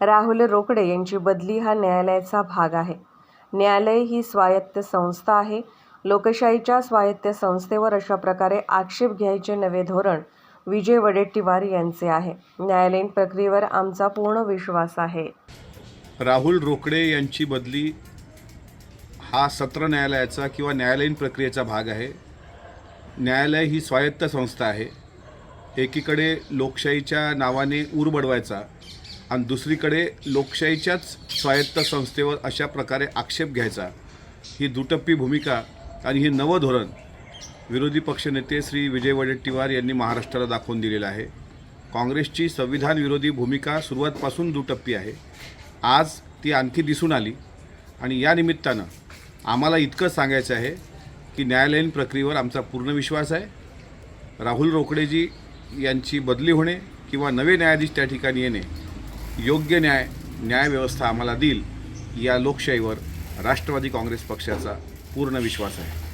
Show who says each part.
Speaker 1: राहुल रोकडे यांची बदली हा न्यायालयाचा भाग आहे. न्यायालय ही स्वायत्त संस्था आहे. लोकशाहीच्या स्वायत्त संस्थेवर अशा प्रकारे आक्षेप घ्यायचे नवे धोरण विजय वडेट्टीवार यांचे आहे. न्यायालयीन प्रक्रियेवर आमचा पूर्ण विश्वास आहे.
Speaker 2: राहुल रोकडे यांची बदली हा सत्र न्यायालयाचा किंवा न्यायालयीन प्रक्रियेचा भाग आहे. न्यायालय ही स्वायत्त संस्था आहे. एकीकडे लोकशाहीच्या नावाने ऊर बडवायचा आणि दुसरीकडे लोकशाहीच्याच स्वायत्त संस्थेवर अशा प्रकारे आक्षेप घ्यायचा, ही दुटप्पी भूमिका आणि हे नवं धोरण विरोधी पक्षनेते श्री विजय वडेट्टीवार यांनी महाराष्ट्राला दाखवून दिलेलं आहे. काँग्रेसची संविधान विरोधी भूमिका सुरुवातपासून दुटप्पी आहे. आज ती आणखी दिसून आली आणि या निमित्तानं आम्हाला इतकं सांगायचं आहे की न्यायालयीन प्रक्रियेवर आमचा पूर्ण विश्वास आहे. राहुल रोकडेजी यांची बदली होणे किंवा नवे न्यायाधीश त्या ठिकाणी येणे योग्य न्यायव्यवस्था आम्हाला देईल या लोकशाहीवर राष्ट्रवादी काँग्रेस पक्षाचा पूर्ण विश्वास आहे.